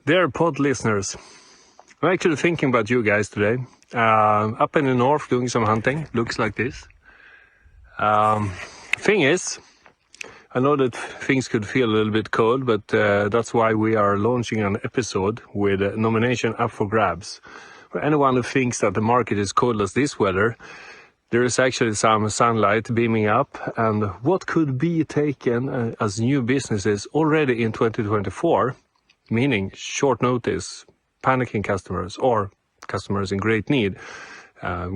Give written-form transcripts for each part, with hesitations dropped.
Dear pod listeners, I'm actually thinking about you guys today. Up in the north doing some hunting, looks like this. Thing is, I know that things could feel a little bit cold, but that's why we are launching an episode with a nomination up for grabs. For anyone who thinks that the market is cold as this weather, there is actually some sunlight beaming up, and what could be taken as new businesses already in 2024, meaning short notice, panicking customers or customers in great need.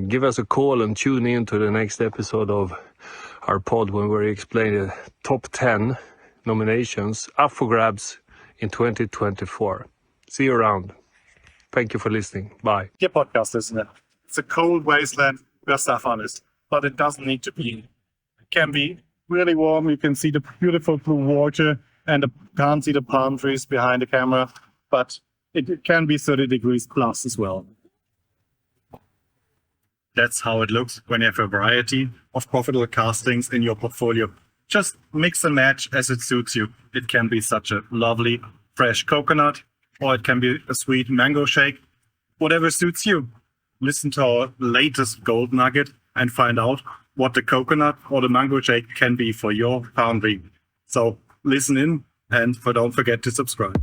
Give us a call and tune in to the next episode of our pod when we explain the top 10 nominations up for grabs in 2024. See you around. Thank you for listening. Bye. Your podcast, isn't it? It's a cold wasteland where Staffan is, but it doesn't need to be. It can be really warm. You can see the beautiful blue water and can't see the palm trees behind the camera, but it can be 30 degrees plus as well. That's how it looks when you have a variety of profitable castings in your portfolio. Just mix and match as it suits you. It can be such a lovely fresh coconut, or it can be a sweet mango shake, whatever suits you. Listen to our latest Gold Nugget and find out what the coconut or the mango shake can be for your foundry. So listen in and don't forget to subscribe.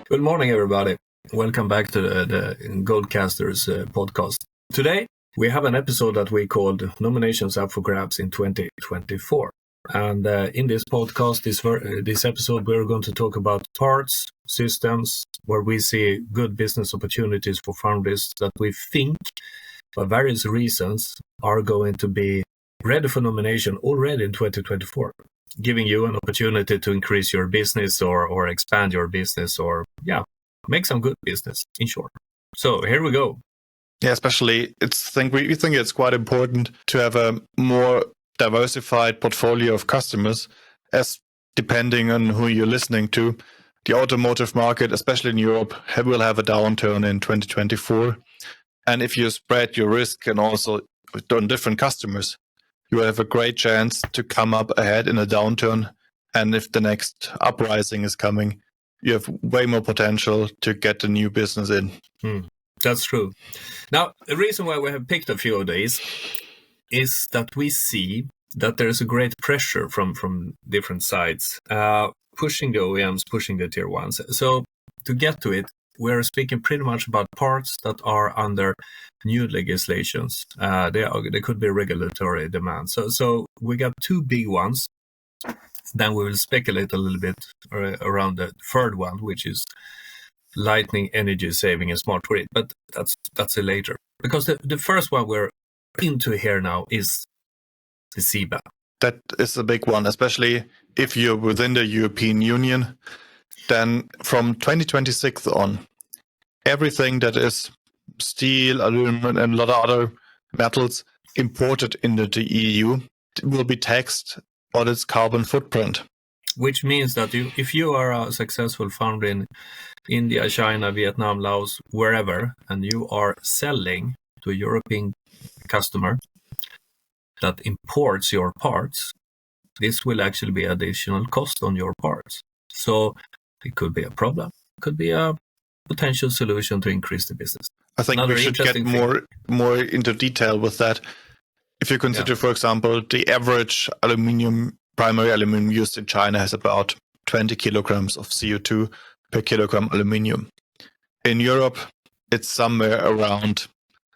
Good morning, everybody. Welcome back to the Goldcasters podcast. Today, we have an episode that we called Nominations Up for Grabs in 2024. And in this podcast, this episode, we're going to talk about parts, systems, where we see good business opportunities for foundries that we think, for various reasons, are going to be ready for nomination already in 2024. Giving you an opportunity to increase your business or expand your business or, make some good business, in short. So here we go. Yeah, especially we think it's quite important to have a more diversified portfolio of customers, as depending on who you're listening to. The automotive market, especially in Europe, will have a downturn in 2024. And if you spread your risk and also on different customers, you have a great chance to come up ahead in a downturn. And if the next uprising is coming, you have way more potential to get the new business in. That's true. Now, the reason why we have picked a few of these is that we see that there is a great pressure from different sides, pushing the OEMs, pushing the tier ones. So to get to it, we're speaking pretty much about parts that are under new legislations. They could be regulatory demands. So we got two big ones. Then we will speculate a little bit around the third one, which is lightning, energy saving, and smart grid. But that's later. Because the first one we're into here now is the CBAM. That is a big one, especially if you're within the European Union. Then from 2026 on, everything that is steel, aluminum, and a lot of other metals imported into the EU will be taxed on its carbon footprint. Which means that if you are a successful foundry in India, China, Vietnam, Laos, wherever, and you are selling to a European customer that imports your parts, this will actually be additional cost on your parts. So it could be a problem. It could be a potential solution to increase the business. I think we should get more into detail with that. If you consider, for example, the average primary aluminum used in China has about 20 kilograms of CO2 per kilogram aluminum. In Europe, it's somewhere around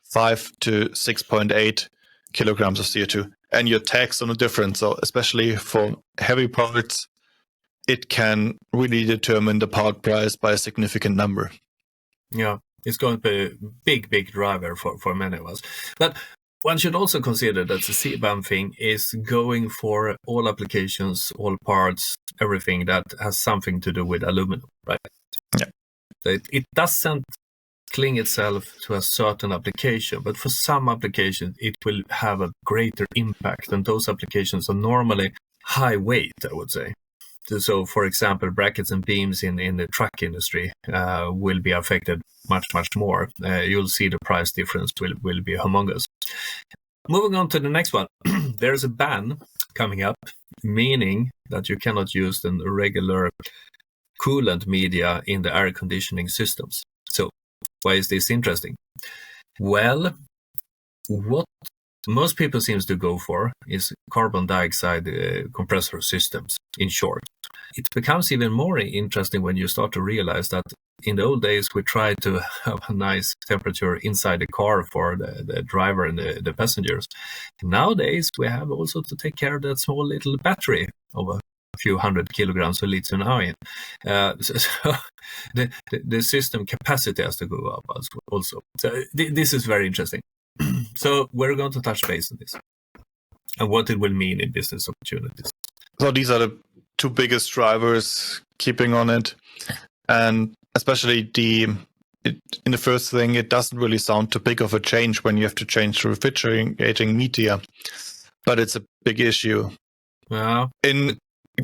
5 to 6.8 kilograms of CO2. And you're taxed on the difference. So especially for heavy parts, it can really determine the part price by a significant number. Yeah, it's going to be a big driver for many of us. But one should also consider that the CBAM thing is going for all applications, all parts, everything that has something to do with aluminum, right? Yeah. So it doesn't cling itself to a certain application, but for some applications, it will have a greater impact. And those applications are normally high weight, I would say. So, for example, brackets and beams in the truck industry will be affected much more. You'll see the price difference will be humongous. Moving on to the next one, there's a ban coming up, meaning that you cannot use the regular coolant media in the air conditioning systems. So why is this interesting? Well, what most people seems to go for is carbon dioxide compressor systems, in short. It becomes even more interesting when you start to realize that in the old days, we tried to have a nice temperature inside the car for the driver and the passengers. Nowadays, we have also to take care of that small little battery of a few hundred kilograms of lithium ion. So the system capacity has to go up also. So this is very interesting. So we're going to touch base on this and what it will mean in business opportunities. So these are the two biggest drivers keeping on it. And especially in the first thing, it doesn't really sound too big of a change when you have to change the refrigerating media, but it's a big issue. In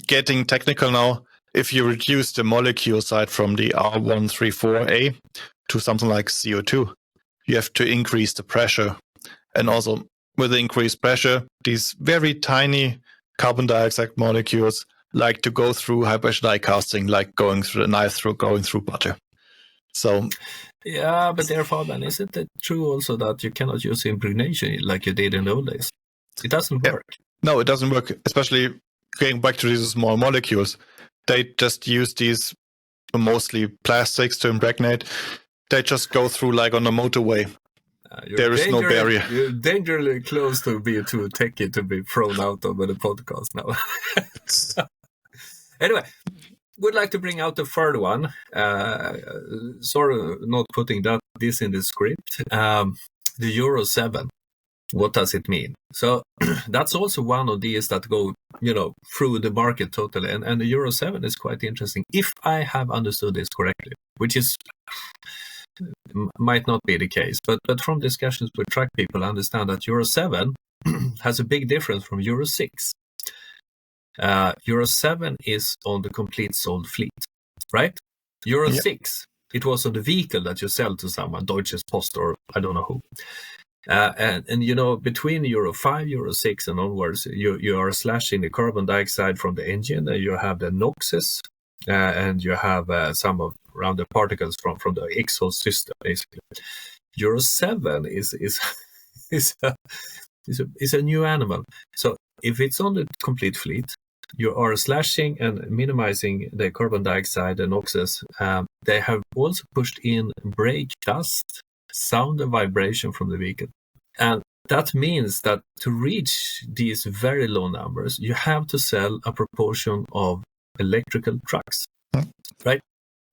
getting technical now, if you reduce the molecule side from the R134A to something like CO2, you have to increase the pressure. And also with the increased pressure, these very tiny carbon dioxide molecules like to go through high pressure die casting, like going through a knife going through butter. So yeah, but therefore, then isn't it true also that you cannot use impregnation like you did in the old days? It doesn't work. No, it doesn't work, especially going back to these small molecules. They just use these mostly plastics to impregnate. They just go through like on a motorway. There is no barrier. You're dangerously close to being too techy to be thrown out of the podcast now. Anyway, would like to bring out the third one. Sorry, not putting this in the script. The Euro 7. What does it mean? So that's also one of these that go, through the market totally. And the Euro 7 is quite interesting, if I have understood this correctly, which is might not be the case. But from discussions with truck people, I understand that Euro 7 has a big difference from Euro 6. Euro 7 is on the complete sold fleet, right? Euro 6, it was on the vehicle that you sell to someone, Deutsche Post or I don't know who. And between Euro 5, Euro 6 and onwards, you are slashing the carbon dioxide from the engine, and you have the NOxes, and you have some of around the particles from the exhaust system, basically. Euro 7 is a new animal. So if it's on the complete fleet, you are slashing and minimizing the carbon dioxide and NOxes. They have also pushed in brake dust, sound and vibration from the vehicle. And that means that to reach these very low numbers, you have to sell a proportion of electrical trucks, right?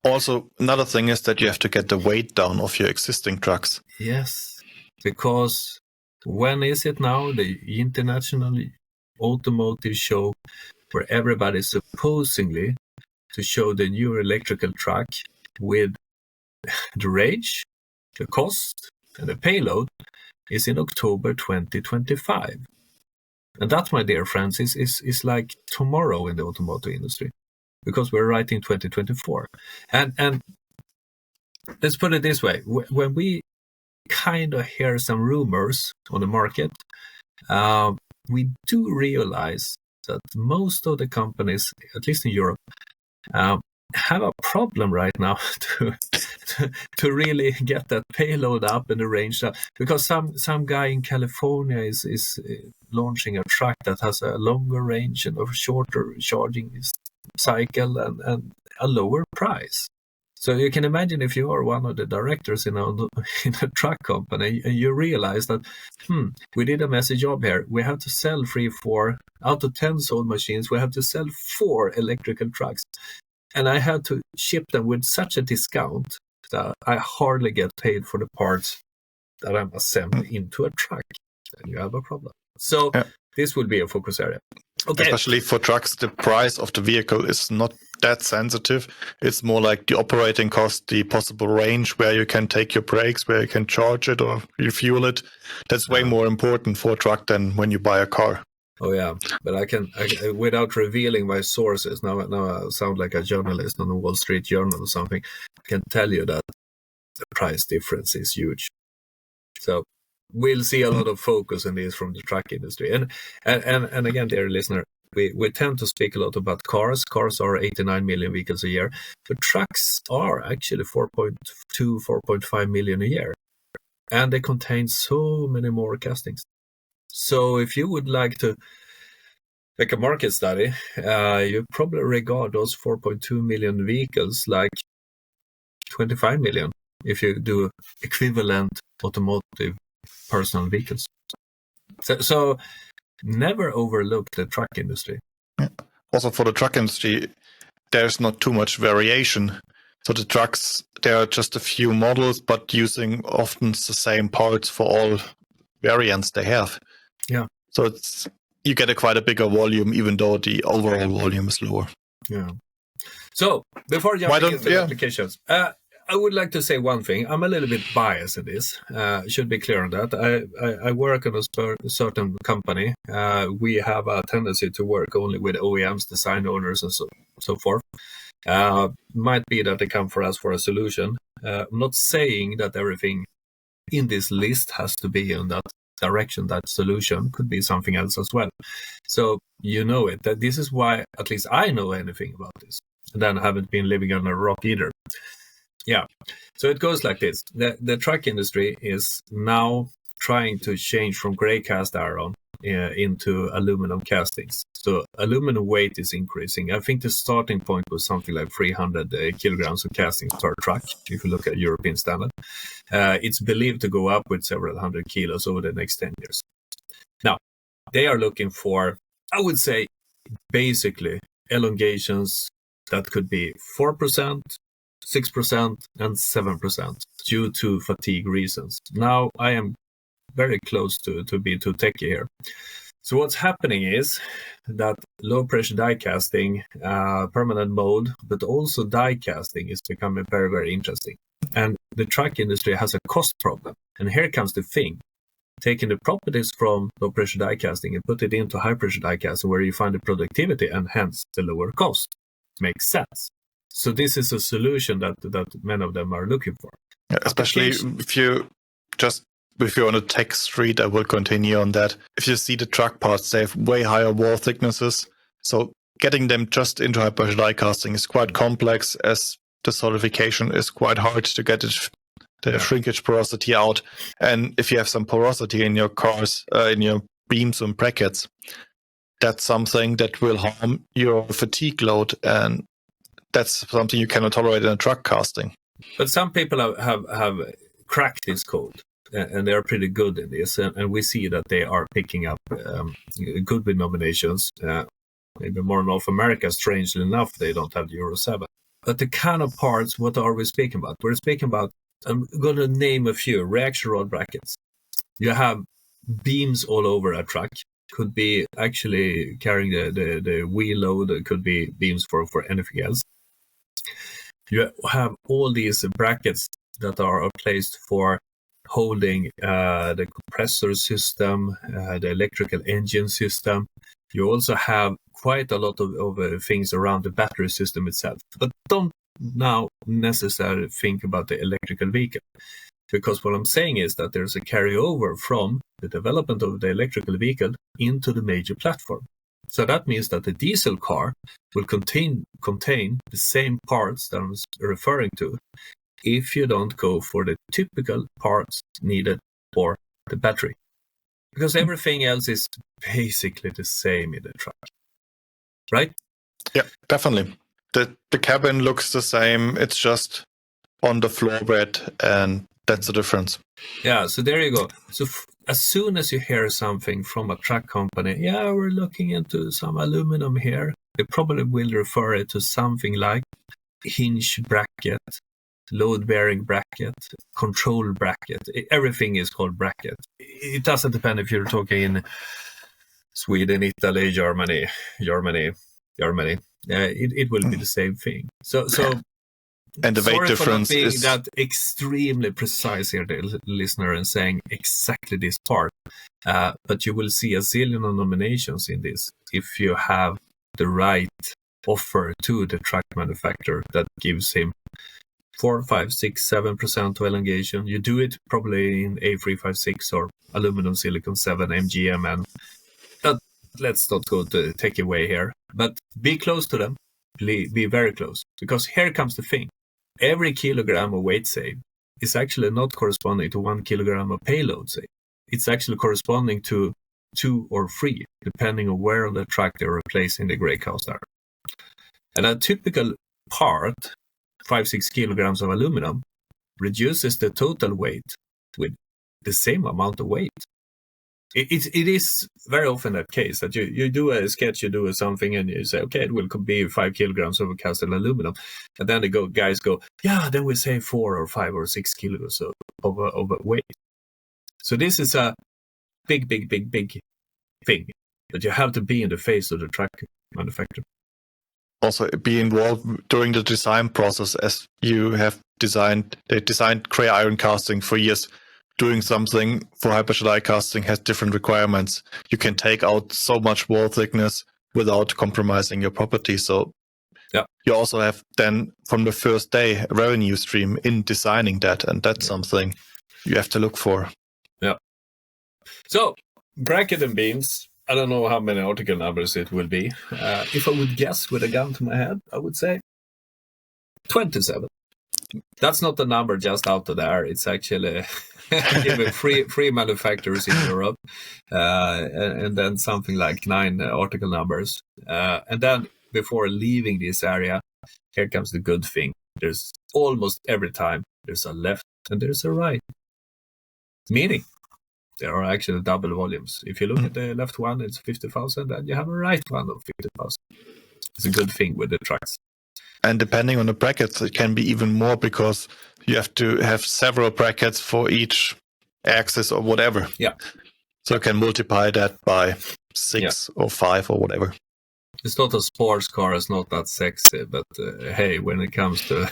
Also, another thing is that you have to get the weight down of your existing trucks. Yes, because when is it now? The International Automotive Show, where everybody is supposedly to show the new electrical truck with the range, the cost, and the payload is in October 2025. And that, my dear friends, is like tomorrow in the automotive industry, because we're writing 2024. And let's put it this way. When we kind of hear some rumors on the market, we do realize that most of the companies, at least in Europe, have a problem right now to really get that payload up and the range up, because some guy in California is launching a truck that has a longer range and a shorter charging cycle and a lower price. So you can imagine if you are one of the directors in a truck company and you realize that, we did a messy job here. We have to sell 3-4 out of 10 sold machines. We have to sell 4 electrical trucks. And I had to ship them with such a discount that I hardly get paid for the parts that I'm assembling into a truck. Then you have a problem. So this would be a focus area. Okay. Especially for trucks, the price of the vehicle is not that sensitive. It's more like the operating cost, the possible range, where you can take your brakes, where you can charge it or refuel it. That's way more important for a truck than when you buy a car. Oh yeah, but I can without revealing my sources. Now I sound like a journalist on the Wall Street Journal or something. I can tell you that the price difference is huge. So we'll see a lot of focus on this from the truck industry. And again, dear listener, we tend to speak a lot about cars. Cars are 89 million vehicles a year, but trucks are actually 4.2, 4.5 million a year, and they contain so many more castings. So if you would like to make a market study, you probably regard those 4.2 million vehicles like 25 million if you do equivalent automotive personal vehicles. So never overlook the truck industry. Yeah. Also for the truck industry, there's not too much variation. So the trucks, there are just a few models, but using often the same parts for all variants they have. Yeah. So you get quite a bigger volume, even though the overall volume is lower. Yeah. So before jumping into the applications, I would like to say one thing. I'm a little bit biased in this. Should be clear on that. I work on a certain company. We have a tendency to work only with OEMs, design owners, and so forth. Might be that they come for us for a solution. I'm not saying that everything in this list has to be in that direction. That solution could be something else as well. So you know it. That this is why at least I know anything about this. And then I haven't been living on a rock either. Yeah. So it goes like this. The truck industry is now trying to change from gray cast iron into aluminum castings. So aluminum weight is increasing. I think the starting point was something like 300 kilograms of castings per truck, if you look at European standard. It's believed to go up with several hundred kilos over the next 10 years. Now, they are looking for, I would say, basically elongations that could be 4%, 6%, and 7% due to fatigue reasons. Now, I am very close to be too techy here. So what's happening is that low pressure die casting, permanent mold, but also die casting is becoming very, very interesting. And the truck industry has a cost problem. And here comes the thing. Taking the properties from low pressure die casting and put it into high pressure die casting where you find the productivity and hence the lower cost. Makes sense. So this is a solution that many of them are looking for. Yeah, especially if you're on a tech street, I will continue on that. If you see the truck parts, they have way higher wall thicknesses. So getting them just into high pressure die casting is quite complex, as the solidification is quite hard to get the shrinkage porosity out. And if you have some porosity in your cars, in your beams and brackets, that's something that will harm your fatigue load, and that's something you cannot tolerate in a truck casting. But some people have cracked this code, and they are pretty good in this, and we see that they are picking up good with nominations. Maybe more in North America, strangely enough, they don't have the Euro 7. But the kind of parts, what are we speaking about? We're speaking about, I'm going to name a few, reaction rod brackets. You have beams all over a truck. Could be actually carrying the wheel load. It could be beams for anything else. You have all these brackets that are placed for holding the compressor system, the electrical engine system. You also have quite a lot of things around the battery system itself. But don't now necessarily think about the electrical vehicle. Because what I'm saying is that there's a carryover from the development of the electrical vehicle into the major platform. So that means that the diesel car will contain the same parts that I'm referring to if you don't go for the typical parts needed for the battery. Because everything else is basically the same in the truck. Right? Yeah, definitely. The cabin looks the same. It's just on the floor bed, and that's the difference. Yeah, so there you go. So as soon as you hear something from a truck company, we're looking into some aluminum here, they probably will refer it to something like hinge bracket, load-bearing bracket, control bracket. Everything is called bracket. It doesn't depend if you're talking in Sweden, Italy, Germany. It will be the same thing. So and the weight difference is is that extremely precise here, the listener, and saying exactly this part. But you will see a zillion of nominations in this if you have the right offer to the truck manufacturer that gives him 4, 5, 6, 7% to elongation. You do it probably in A356 or aluminum silicon 7 MGM, and let's not go to take away here, but be close to them. Be very close, because here comes the thing. Every kilogram of weight save is actually not corresponding to 1 kilogram of payload save. It's actually corresponding to 2 or 3, depending on where on the track they're replacing the grey cast iron. And a typical part, 5-6 kilograms of aluminum, reduces the total weight with the same amount of weight. It is very often that case that you do a sketch, you do something, and you say, okay, it will be 5 kilograms of cast aluminum. And then the guys go, yeah, then we say 4 or 5 or 6 kilos of weight. So this is a big thing that you have to be in the face of the truck manufacturer. Also be involved during the design process, as they designed gray iron casting for years. Doing something for hypershell die casting has different requirements. You can take out so much wall thickness without compromising your property. So you also have then from the first day a revenue stream in designing that, and that's something you have to look for. Yeah. So bracket and beams, I don't know how many article numbers it will be. If I would guess with a gun to my head, I would say 27. That's not the number just out of there. It's actually given three manufacturers in Europe, and then something like 9 article numbers. And then before leaving this area, here comes the good thing. There's almost every time there's a left and there's a right. Meaning there are actually double volumes. If you look at the left one, it's 50,000, and you have a right one of 50,000. It's a good thing with the trucks. And depending on the brackets, it can be even more, because you have to have several brackets for each axis or whatever. Yeah. So you can multiply that by 6 or 5 or whatever. It's not a sports car, it's not that sexy, but hey, when it comes to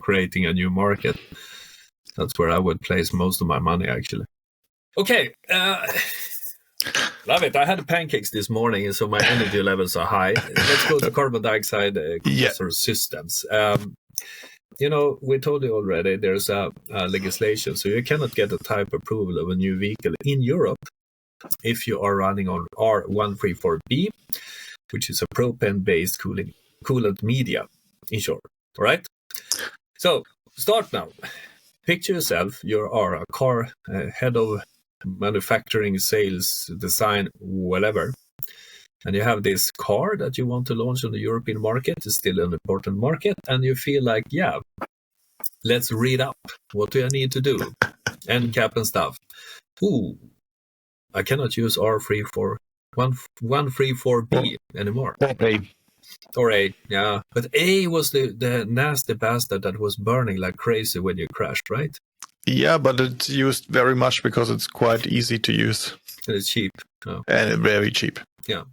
creating a new market, that's where I would place most of my money, actually. Okay. Love it. I had pancakes this morning, so my energy levels are high. Let's go to carbon dioxide compressor systems. We told you already there's a legislation, so you cannot get a type approval of a new vehicle in Europe if you are running on R134B, which is a propane-based coolant media, in short. All right? So, start now. Picture yourself, you are a car head of manufacturing, sales, design, whatever, and you have this car that you want to launch on the European market. It's still an important market, and you feel like, let's read up. What do I need to do? End cap and stuff. I cannot use R134B anymore. Or A, yeah. But A was the nasty bastard that was burning like crazy when you crashed, right? Yeah, but it's used very much because it's quite easy to use. And it's cheap. Oh. And very cheap. Yeah.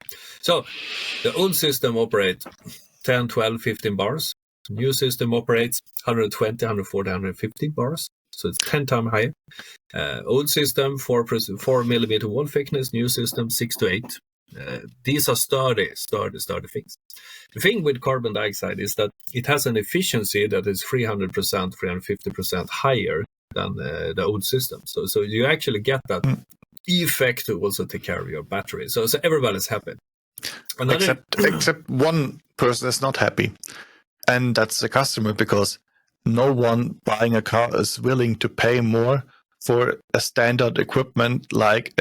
So the old system operates 10, 12, 15 bars. The new system operates 120, 140, 150 bars. So it's 10 times higher. Old system, 4 millimeter wall thickness. New system, 6 to 8. These are sturdy things. The thing with carbon dioxide is that it has an efficiency that is 300%, 350% higher than the old system. So you actually get that effect to also take care of your battery. So everybody's happy. Except one person is not happy, and that's the customer, because no one buying a car is willing to pay more for a standard equipment like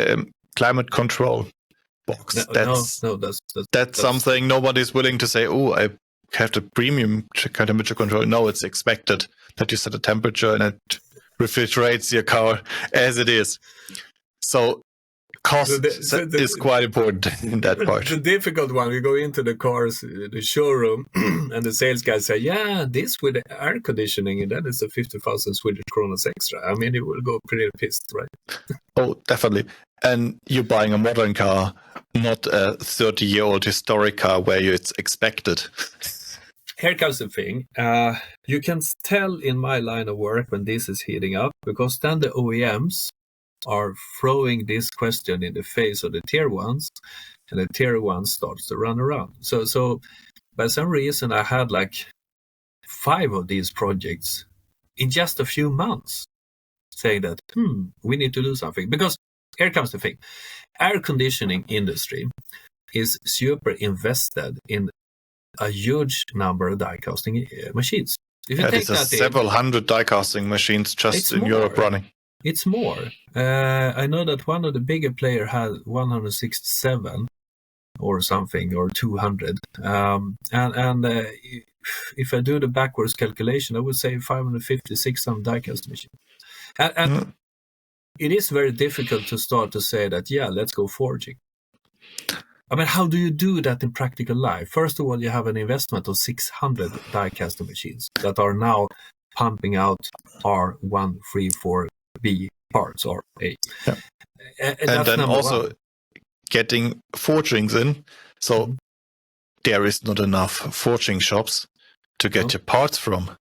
climate control box. That's something nobody's willing to say, I have the premium temperature control. No, it's expected that you set a temperature and it refrigerates your car as it is. So cost is quite important in that part. The difficult one, we go into the showroom, and the sales guy say, this with air conditioning, and then it's a 50,000 Swedish kronas extra. I mean, it will go pretty pissed, right? Oh, definitely. And you're buying a modern car, not a 30-year-old historic car where it's expected. Here comes the thing. You can tell in my line of work when this is heating up, because then the OEMs are throwing this question in the face of the tier ones, and the tier one starts to run around. So by some reason, I had like 5 of these projects in just a few months saying that, we need to do something. Because here comes the thing. Air conditioning industry is super invested in a huge number of die casting machines. If you take that several hundred die casting machines just in Europe running. It's more. I know that one of the bigger players had 167 or something, or 200. If I do the backwards calculation, I would say 550, 600 die casting machines. And it is very difficult to start to say that, let's go forging. I mean, how do you do that in practical life? First of all, you have an investment of 600 die casting machines that are now pumping out R134B parts, or A. Yeah. And then also getting forgings in. So there is not enough forging shops to get your parts from.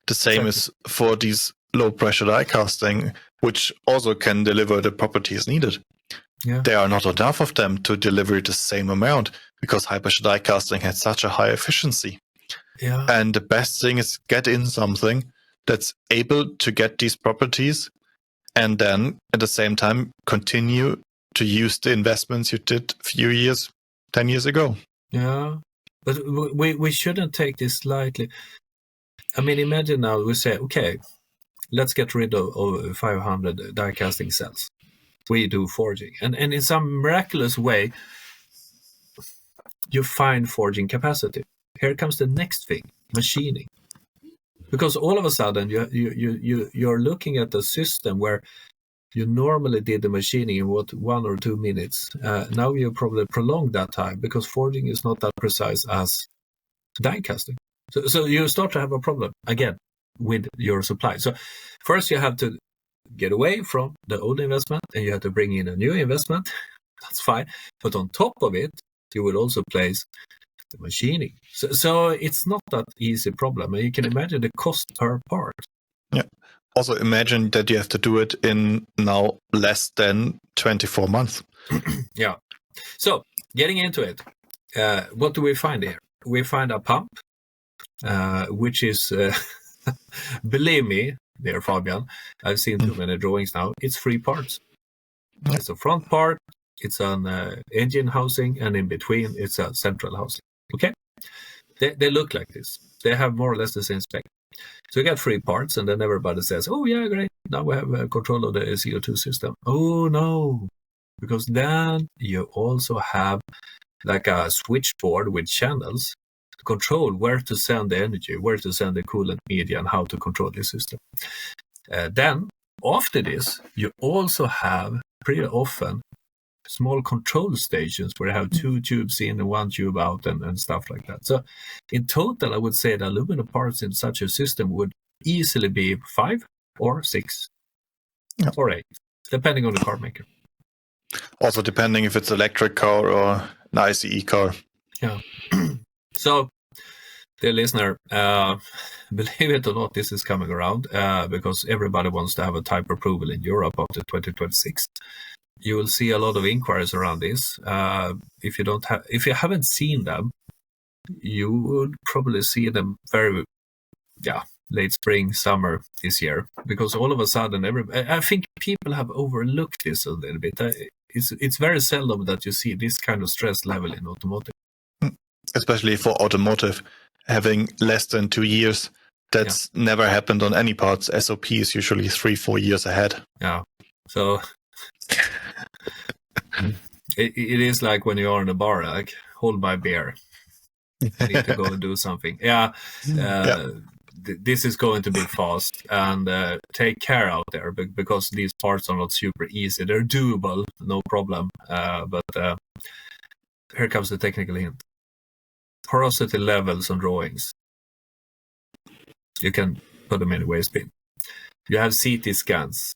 The same is for these low pressure die casting, which also can deliver the properties needed. Yeah. There are not enough of them to deliver the same amount because high pressure die casting has such a high efficiency. Yeah. And the best thing is get in something that's able to get these properties, and then at the same time continue to use the investments you did a few years, 10 years ago. Yeah, but we shouldn't take this lightly. I mean, imagine now we say, okay, let's get rid of 500 die casting cells. We do forging. And in some miraculous way, you find forging capacity. Here comes the next thing, machining. Because all of a sudden, you're looking at a system where you normally did the machining in 1 or 2 minutes. Now you probably prolong that time because forging is not that precise as die casting. So you start to have a problem again with your supply. So first you have to get away from the old investment and you have to bring in a new investment. That's fine. But on top of it, you will also place the machining. So it's not that easy problem. And you can imagine the cost per part. Yeah. Also imagine that you have to do it in now less than 24 months. Yeah. So getting into it, what do we find here? We find a pump, which is, believe me, dear Fabian, I've seen too many drawings now. It's 3 parts. Yeah. It's a front part, it's an engine housing, and in between it's a central housing. Okay? They look like this. They have more or less the same spec. So you get 3 parts, and then everybody says, oh yeah, great. Now we have control of the CO2 system. Oh no, because then you also have like a switchboard with channels to control where to send the energy, where to send the coolant media, and how to control the system. Then, after this, you also have pretty often small control stations where you have 2 tubes in and 1 tube out and stuff like that. So in total, I would say the aluminum parts in such a system would easily be 5 or 6 or 8, depending on the car maker. Also depending if it's electric car or an ICE car. Yeah. So, dear listener, believe it or not, this is coming around because everybody wants to have a type approval in Europe after 2026. You will see a lot of inquiries around this. If you haven't seen them, you would probably see them very, late spring, summer this year, because all of a sudden, I think people have overlooked this a little bit. It's very seldom that you see this kind of stress level in automotive. Especially for automotive, having less than 2 years, that's never happened on any parts. SOP is usually 3-4 years ahead. Yeah. So it is like when you are in a bar, like, hold my beer. I need to go and do something. This is going to be fast, and take care out there because these parts are not super easy. They're doable, no problem. But here comes the technical hint. Porosity levels on drawings. You can put them in a waste bin. You have CT scans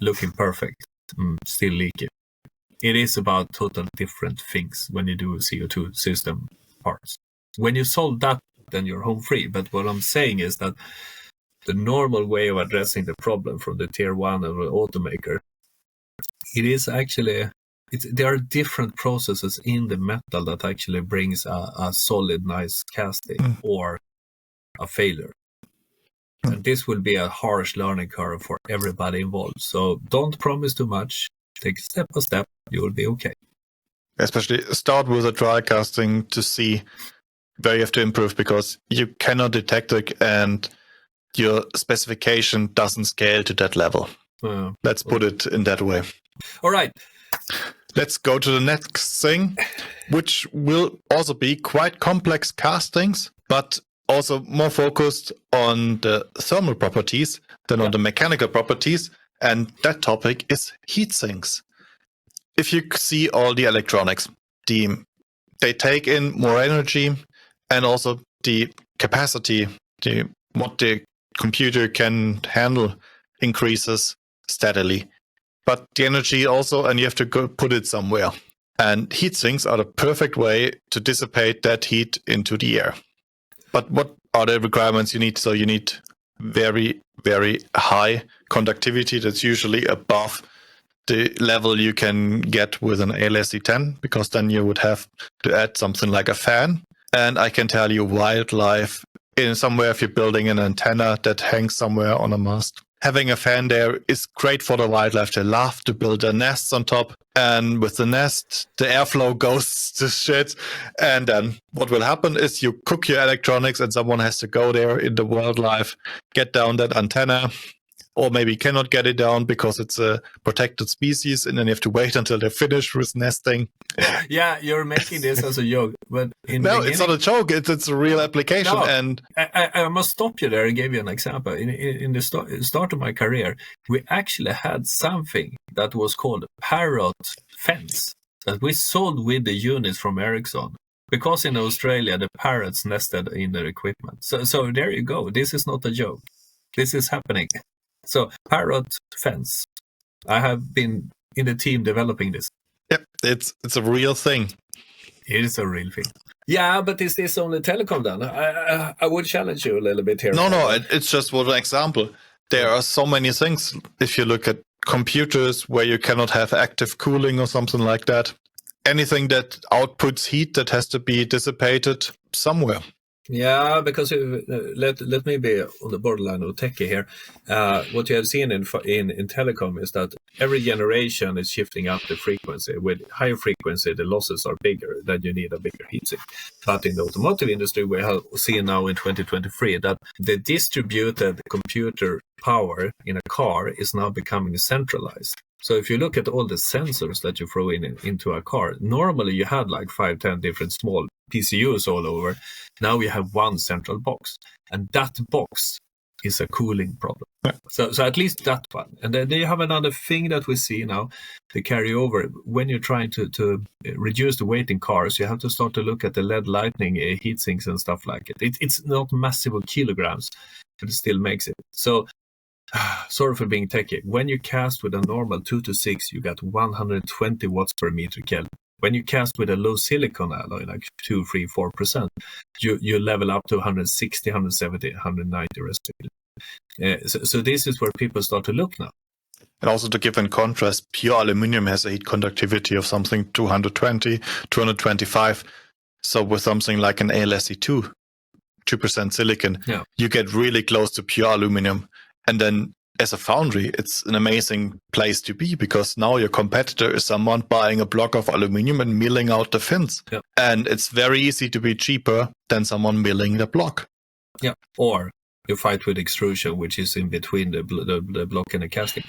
looking perfect, still leaky. It is about total different things when you do a CO2 system parts. When you solve that, then you're home free. But what I'm saying is that the normal way of addressing the problem from the tier 1 of the automaker it is actually, there are different processes in the metal that actually brings a solid, nice casting or a failure. And this will be a harsh learning curve for everybody involved. So don't promise too much. Take step by step. You will be okay. Especially start with a dry casting to see where you have to improve, because you cannot detect it and your specification doesn't scale to that level. Let's put it in that way. All right. Let's go to the next thing, which will also be quite complex castings, but also more focused on the thermal properties than on the mechanical properties. And that topic is heat sinks. If you see all the electronics, they take in more energy, and also the capacity, what the computer can handle increases steadily. But the energy also, and you have to go put it somewhere. And heat sinks are the perfect way to dissipate that heat into the air. But what are the requirements you need? So you need very, very high conductivity. That's usually above the level you can get with an ALSC10, because then you would have to add something like a fan. And I can tell you, wildlife, in somewhere, if you're building an antenna that hangs somewhere on a mast, having a fan there is great for the wildlife. They love to build their nests on top. And with the nest, the airflow goes to shit. And then what will happen is you cook your electronics, and someone has to go there in the wildlife, get down that antenna, or maybe cannot get it down because it's a protected species, and then you have to wait until they're finished with nesting. Yeah, you're making this as a joke, but it's not a joke. It's a real application. No, and I must stop you there and give you an example. In the start of my career, we actually had something that was called parrot fence that we sold with the units from Ericsson, because in Australia the parrots nested in their equipment. So there you go. This is not a joke. This is happening. So parrot fence. I have been in the team developing this. Yep, it's a real thing. It is a real thing. Yeah, but is this only telecom then? I would challenge you a little bit here. No, it's just one example. There are so many things. If you look at computers where you cannot have active cooling or something like that, anything that outputs heat that has to be dissipated somewhere. Yeah, because let me be on the borderline of techie here. What you have seen in telecom is that every generation is shifting up the frequency. With higher frequency, the losses are bigger, then you need a bigger heatsink. But in the automotive industry, we have seen now in 2023 that the distributed computer power in a car is now becoming centralized. So if you look at all the sensors that you throw into a car, normally you had like 5-10 different small PCUs all over. Now you have one central box, and that box is a cooling problem. Yeah. So at least that one. And then you have another thing that we see now, the carryover. When you're trying to reduce the weight in cars, you have to start to look at the LED lighting heat sinks and stuff like it. It's not massive kilograms, but it still makes it. So sorry for being techy. When you cast with a normal 2 to 6, you got 120 watts per meter Kelvin. When you cast with a low silicon alloy, like 2, 3, 4%, you level up to 160, 170, 190 respectively. So this is where people start to look now. And also to give in contrast, pure aluminum has a heat conductivity of something 220, 225. So with something like an ALSC2, 2% silicon, you get really close to pure aluminum. And then as a foundry, it's an amazing place to be, because now your competitor is someone buying a block of aluminum and milling out the fins. Yeah. And it's very easy to be cheaper than someone milling the block. Yeah. Or you fight with extrusion, which is in between the block and the casting.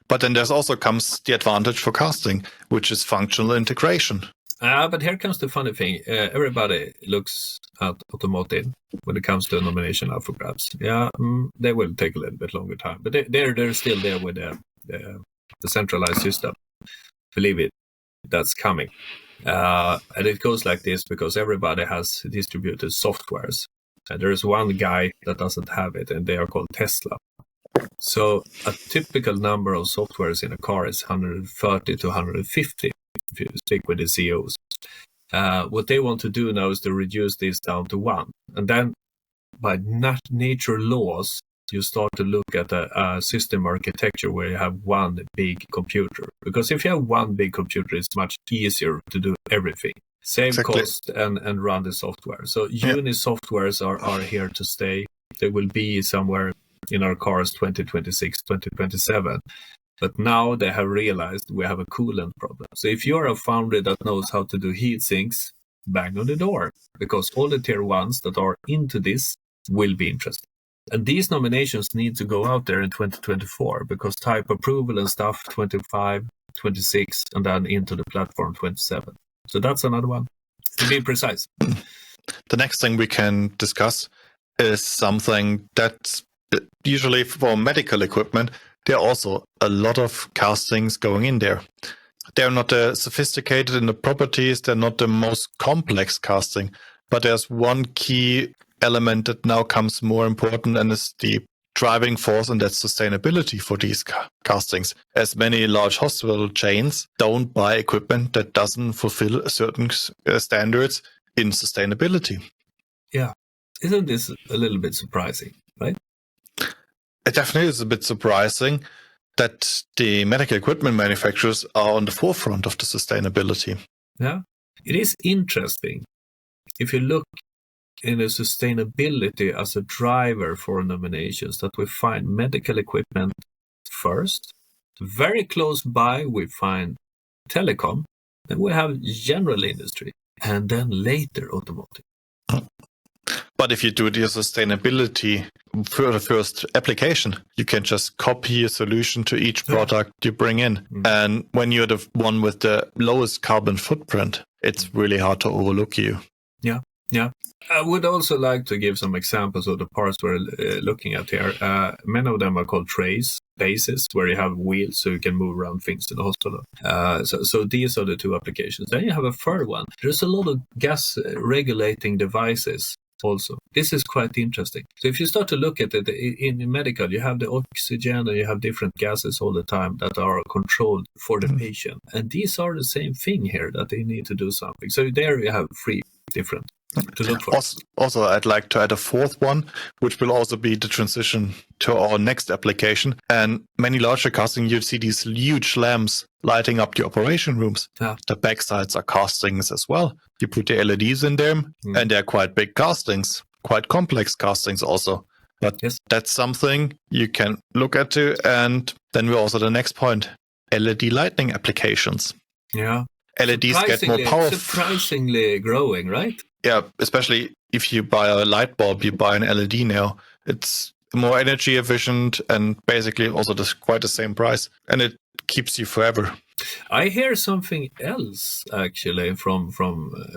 But then there's also comes the advantage for casting, which is functional integration. But here comes the funny thing. Everybody looks at automotive when it comes to nomination alpha grabs. Yeah, they will take a little bit longer time, but they're still there with the centralized system. Believe it, that's coming. And it goes like this because everybody has distributed softwares. And there's one guy that doesn't have it, and they are called Tesla. So a typical number of softwares in a car is 130 to 150. If you stick with the CEOs. What they want to do now is to reduce this down to 1. And then by nature laws, you start to look at a system architecture where you have one big computer. Because if you have one big computer, it's much easier to do everything. Save Exactly. cost and run the software. So uni softwares are here to stay. They will be somewhere in our cars 2026, 2027. But now they have realized we have a coolant problem. So if you're a foundry that knows how to do heat sinks, bang on the door, because all the tier ones that are into this will be interested. And these nominations need to go out there in 2024 because type approval and stuff 25, 26, and then into the platform 27. So that's another one, to be precise. The next thing we can discuss is something that's usually for medical equipment. There are also a lot of castings going in there. They're not sophisticated in the properties. They're not the most complex casting. But there's one key element that now comes more important, and is the driving force, and that's sustainability for these castings. As many large hospital chains don't buy equipment that doesn't fulfill certain standards in sustainability. Yeah. Isn't this a little bit surprising, right? It definitely is a bit surprising that the medical equipment manufacturers are on the forefront of the sustainability. Yeah. It is interesting. If you look in the sustainability as a driver for nominations, that we find medical equipment first. Very close by, we find telecom. Then we have general industry. And then later automotive. But if you do the sustainability for the first application, you can just copy a solution to each product you bring in. And when you're the one with the lowest carbon footprint, it's really hard to overlook you. Yeah. I would also like to give some examples of the parts we're looking at here. Many of them are called trays, bases, where you have wheels so you can move around things in the hospital. So these are the two applications. Then you have a third one. There's a lot of gas regulating devices also. This is quite interesting. So if you start to look at it in medical, you have the oxygen and you have different gases all the time that are controlled for the patient. And these are the same thing here, that they need to do something. So there you have three different to look for. Also, I'd like to add a fourth one, which will also be the transition to our next application. And many larger casting, you see these huge lamps lighting up the operation rooms. Yeah. The backsides are castings as well. You put the LEDs in them, and they're quite big castings, quite complex castings also. But that's something you can look at too. And then we're also the next point, LED lighting applications. Yeah. LEDs get more powerful. Surprisingly growing, right? Yeah, especially if you buy a light bulb, you buy an LED now. It's more energy efficient and basically also quite the same price. And it keeps you forever. I hear something else actually from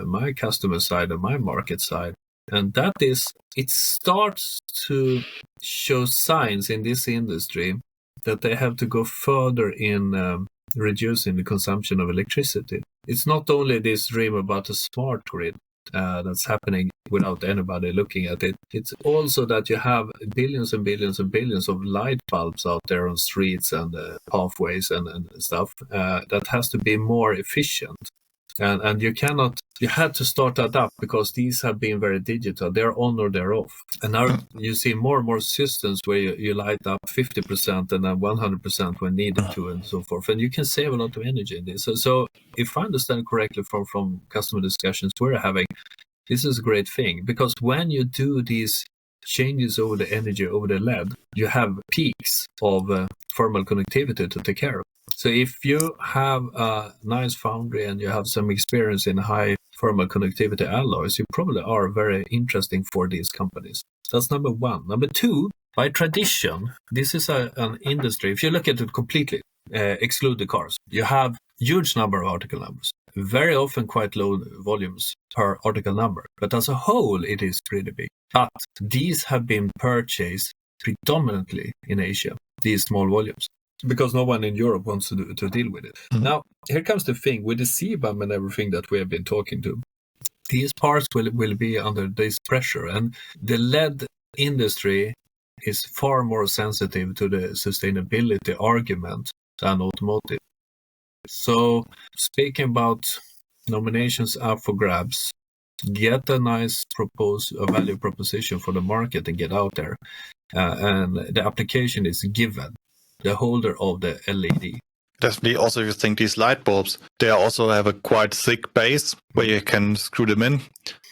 my customer side and my market side. And that is, it starts to show signs in this industry that they have to go further in reducing the consumption of electricity. It's not only this dream about a smart grid that's happening without anybody looking at it. It's also that you have billions and billions and billions of light bulbs out there on streets and pathways and stuff that has to be more efficient. And you had to start that up because these have been very digital. They're on or they're off. And now you see more and more systems where you light up 50% and then 100% when needed to and so forth. And you can save a lot of energy in this. So if I understand correctly from customer discussions we're having, this is a great thing because when you do these changes over the energy, over the LED, you have peaks of thermal connectivity to take care of. So if you have a nice foundry and you have some experience in high thermal connectivity alloys, you probably are very interesting for these companies. That's number one. Number two, by tradition, this is an industry, if you look at it completely, exclude the cars, you have huge number of article numbers, very often quite low volumes per article number. But as a whole, it is pretty big. But these have been purchased predominantly in Asia, these small volumes, because no one in Europe wants to deal with it. Now, here comes the thing with the CBAM and everything that we have been talking to. These parts will be under this pressure, and the LED industry is far more sensitive to the sustainability argument than automotive. So, speaking about nominations up for grabs, get a nice value proposition for the market and get out there. and the application is given, the holder of the LED. Definitely. Also, if you think these light bulbs, they also have a quite thick base where you can screw them in,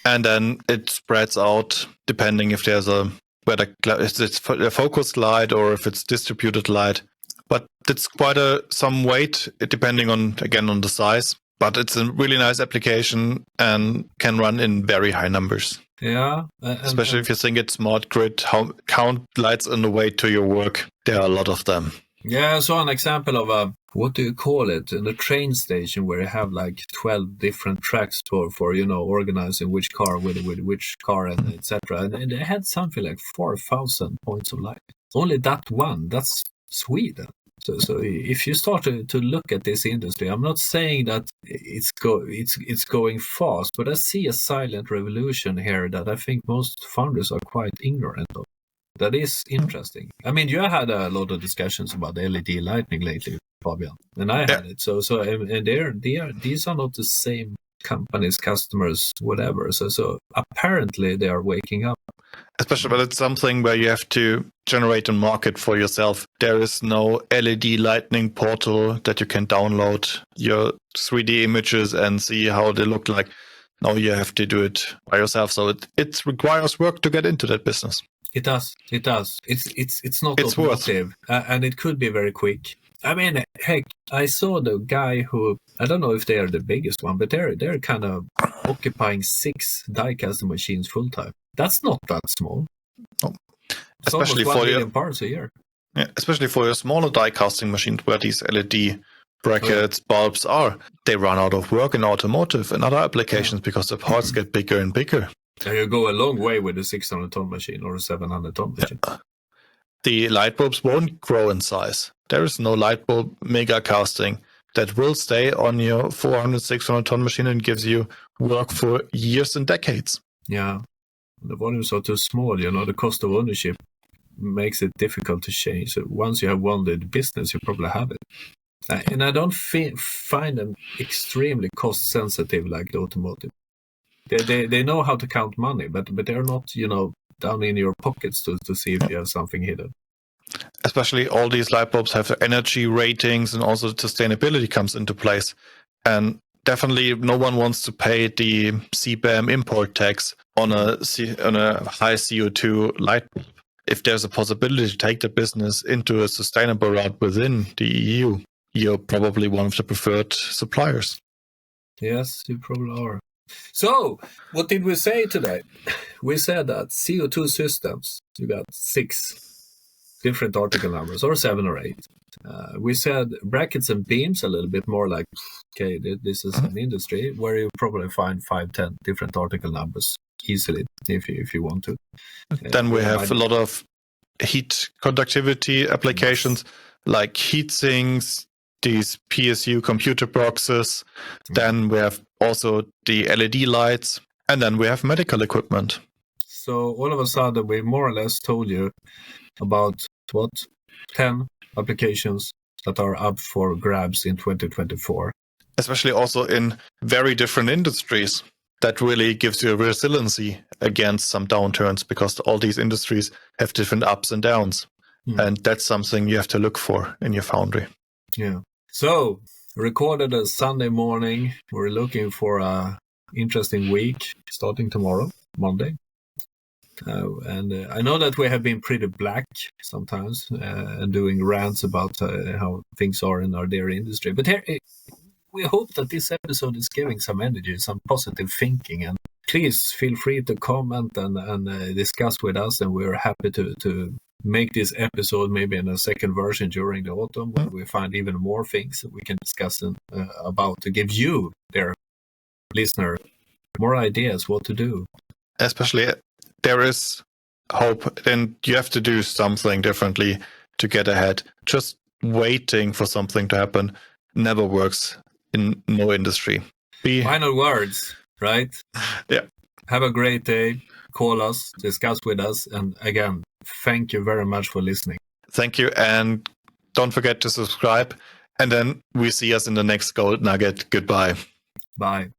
and then it spreads out depending if there's if it's a focused light or if it's distributed light. But it's quite some weight depending on the size. But it's a really nice application and can run in very high numbers. Yeah. Especially if you think it's smart grid, count lights on the way to your work. There are a lot of them. Yeah, I saw an example of what do you call it, in the train station where you have like 12 different tracks for organizing which car with which car and etc. And they had something like 4,000 points of light. Only that one. That's Sweden. So if you start to look at this industry, I'm not saying that it's going fast, but I see a silent revolution here that I think most founders are quite ignorant of. That is interesting. I mean, you had a lot of discussions about the LED lighting lately, Fabian, and I had it. So and these are not the same companies, customers, whatever. So apparently they are waking up. Especially, but it's something where you have to generate a market for yourself. There is no LED lightning portal that you can download your 3D images and see how they look like. No, you have to do it by yourself. So it requires work to get into that business. It does. It's not automotive, and it could be very quick. I mean, heck, I saw the guy who, I don't know if they are the biggest one, but they're kind of occupying 6 die casting machines full time. That's not that small. No. It's Especially almost 1 for million parts a year. Yeah, especially for your smaller die casting machines where these LED brackets, bulbs are. They run out of work in automotive and other applications because the parts get bigger and bigger. And you go a long way with a 600-ton machine or a 700-ton machine. Yeah. The light bulbs won't grow in size. There is no light bulb mega casting that will stay on your 400, 600-ton machine and gives you work for years and decades. Yeah. The volumes are too small, the cost of ownership makes it difficult to change. So once you have won the business, you probably have it. And I don't find them extremely cost sensitive like the automotive. They know how to count money, but they're not, down in your pockets to see if you have something hidden. Especially all these light bulbs have energy ratings and also sustainability comes into place. And definitely no one wants to pay the CBAM import tax on a high CO2 light bulb. If there's a possibility to take the business into a sustainable route within the EU, you're probably one of the preferred suppliers. Yes, you probably are. So, what did we say today? We said that CO2 systems, you got 6 different article numbers, or 7 or 8. We said brackets and beams, a little bit more like, okay, this is an industry where you probably find 5-10 different article numbers easily if you want to. Then we have a lot of heat conductivity applications like heat sinks, these PSU computer boxes. Then we have also the LED lights, and then we have medical equipment. So all of a sudden, we more or less told you about 10 applications that are up for grabs in 2024. Especially also in very different industries. That really gives you a resiliency against some downturns because all these industries have different ups and downs. And that's something you have to look for in your foundry. Yeah. So, recorded a Sunday morning. We're looking for a interesting week starting tomorrow, Monday. And I know that we have been pretty black sometimes and doing rants about how things are in our dairy industry. But here, we hope that this episode is giving some energy, some positive thinking. And please feel free to comment and discuss with us. And we're happy to make this episode maybe in a second version during the autumn when we find even more things that we can discuss about to give you, dear listener, more ideas what to do. Especially there is hope, and you have to do something differently to get ahead. Just waiting for something to happen never works in no industry. Final words, right? Yeah. Have a great day. Call us, discuss with us, and again, thank you very much for listening. Thank you, and don't forget to subscribe, and then we see us in the next Gold Nugget. Goodbye. Bye.